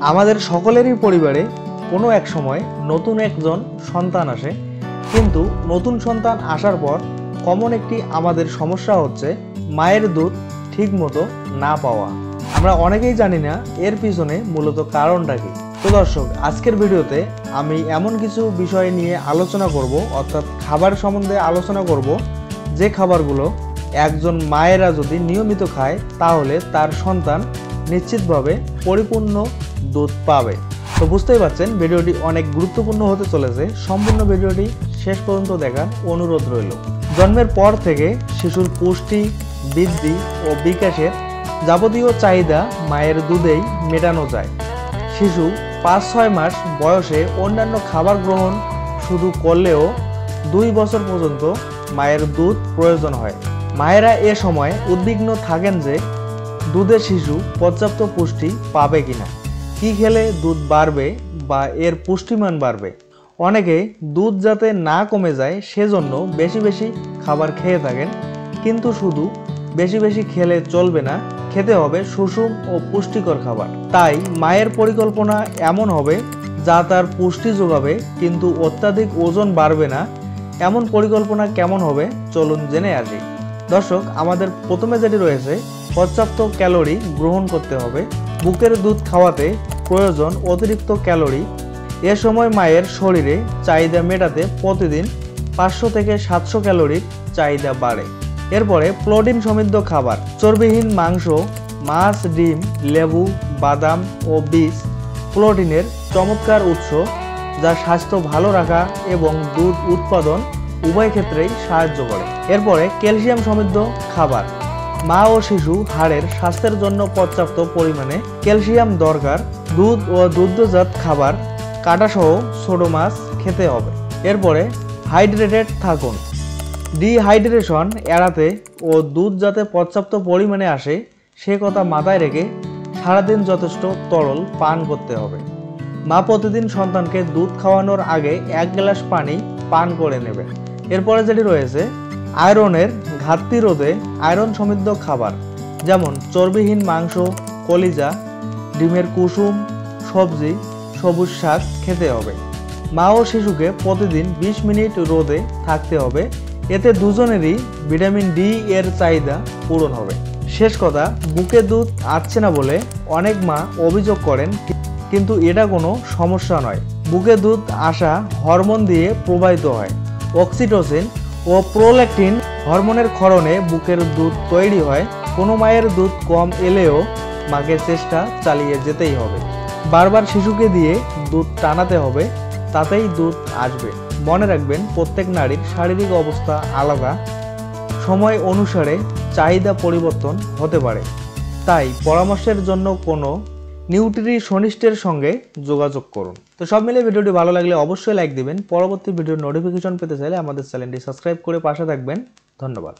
আমাদের সকলেরই পরিবারে কোনো এক সময় নতুন একজন সন্তান আসে, কিন্তু নতুন সন্তান আসার পর কমন একটি আমাদের সমস্যা হচ্ছে মায়ের দুধ ঠিকমতো না পাওয়া। আমরা অনেকেই জানি না এর পিছনে মূলত কারণটা কি। তো দর্শক, আজকের ভিডিওতে আমি এমন কিছু বিষয় নিয়ে আলোচনা করব, অর্থাৎ খাবার সম্বন্ধে আলোচনা করব, যে খাবারগুলো একজন মায়েরা যদি নিয়মিত খায় তাহলে তার সন্তান নিশ্চিতভাবে পরিপূর্ণ দুধ পাবে। তো বুঝতেই পারছেন ভিডিওটি অনেক গুরুত্বপূর্ণ হতে চলেছে। সম্পূর্ণ ভিডিওটি শেষ পর্যন্ত দেখার অনুরোধ রইল। জন্মের পর থেকে শিশুর পুষ্টি, বৃদ্ধি ও বিকাশের যাবতীয় চাহিদা মায়ের দুধেই মেটানো যায়। শিশু 5-6 মাস বয়সে অন্যান্য খাবার গ্রহণ শুরু করলেও 2 বছর পর্যন্ত মায়ের দুধ প্রয়োজন হয়। মায়েরা এ সময় উদ্বিগ্ন থাকেন যে দুধের শিশু পর্যাপ্ত পুষ্টি পাবে কিনা, কি খেলে দুধ বাড়বে বা এর পুষ্টিমান বাড়বে। অনেকে দুধ যাতে না কমে যায় সেজন্য বেশি বেশি খাবার খেয়ে থাকেন, কিন্তু শুধু বেশি বেশি খেলে চলবে না, খেতে হবে সুষম ও পুষ্টিকর খাবার। তাই মায়ের পরিকল্পনা এমন হবে যা তার পুষ্টি যোগাবে কিন্তু অত্যাধিক ওজন বাড়বে না। এমন পরিকল্পনা কেমন হবে চলুন জেনে আসি। দর্শক, আমাদের প্রথমে যেটি রয়েছে, পর্যাপ্ত ক্যালোরি গ্রহণ করতে হবে। বুকের দুধ খাওয়াতে প্রয়োজন অতিরিক্ত ক্যালোরি। এ সময় মায়ের শরীরে চাহিদা মেটাতে প্রতিদিন 500 থেকে 700 ক্যালোরির চাহিদা বাড়ে। এরপরে প্রোটিন সমৃদ্ধ খাবার, চর্বিহীন মাংস, মাছ, ডিম, লেবু, বাদাম ও বীজ প্রোটিনের চমৎকার উৎস, যা স্বাস্থ্য ভালো রাখা এবং দুধ উৎপাদন উভয় ক্ষেত্রেই সাহায্য করে। এরপরে ক্যালসিয়াম সমৃদ্ধ খাবার, মা ও শিশু হাড়ের স্বাস্থ্যের জন্য পর্যাপ্ত পরিমাণে ক্যালসিয়াম দরকার। দুধ ও দুগ্ধজাত খাবার, কাঁটাসহ ছোট মাছ খেতে হবে। এরপরে হাইড্রেটেড থাকুন। ডিহাইড্রেশন এড়াতে ও দুধ যাতে পর্যাপ্ত পরিমাণে আসে সে কথা মাথায় রেখে সারাদিন যথেষ্ট তরল পান করতে হবে। মা প্রতিদিন সন্তানকে দুধ খাওয়ানোর আগে 1 গ্লাস পানি পান করে নেবে। এরপরে যেটি রয়েছে, আয়রনের ঘাটতি রোধে আয়রন সমৃদ্ধ খাবার, যেমন চর্বিহীন মাংস, কলিজা, ডিমের কুসুম, সবজি, সবুজ শাক খেতে হবে। মা ও শিশুকে প্রতিদিন 20 মিনিট রোদে থাকতে হবে, এতে দুজনেরই ভিটামিন ডি এর চাহিদা পূরণ হবে। শেষ কথা, বুকে দুধ আসছে না বলে অনেক মা অভিযোগ করেন, কিন্তু এটা কোনো সমস্যা নয়। বুকে দুধ আসা হরমোন দিয়ে প্রবাহিত হয়। অক্সিটোসিন ও প্রোল্যাকটিন হরমোনের ক্ষরণে বুকের দুধ তৈরি হয়। কোনো মায়ের দুধ কম এলেও মাকে চেষ্টা চালিয়ে যেতেই হবে। বারবার শিশুকে দিয়ে দুধ টানাতে হবে, তাতেই দুধ আসবে। মনে রাখবেন, প্রত্যেক নারীর শারীরিক অবস্থা আলাদা, সময় অনুসারে চাহিদা পরিবর্তন হতে পারে। তাই পরামর্শের জন্য কোনো নিউট্রিশনিস্টের সঙ্গে যোগাযোগ করুন। তো সব মিলে ভিডিওটি ভালো লাগলে অবশ্যই লাইক দিবেন। পরবর্তী ভিডিওর নোটিফিকেশন পেতে চাইলে আমাদের চ্যানেলটি সাবস্ক্রাইব করে পাশে থাকবেন। ধন্যবাদ।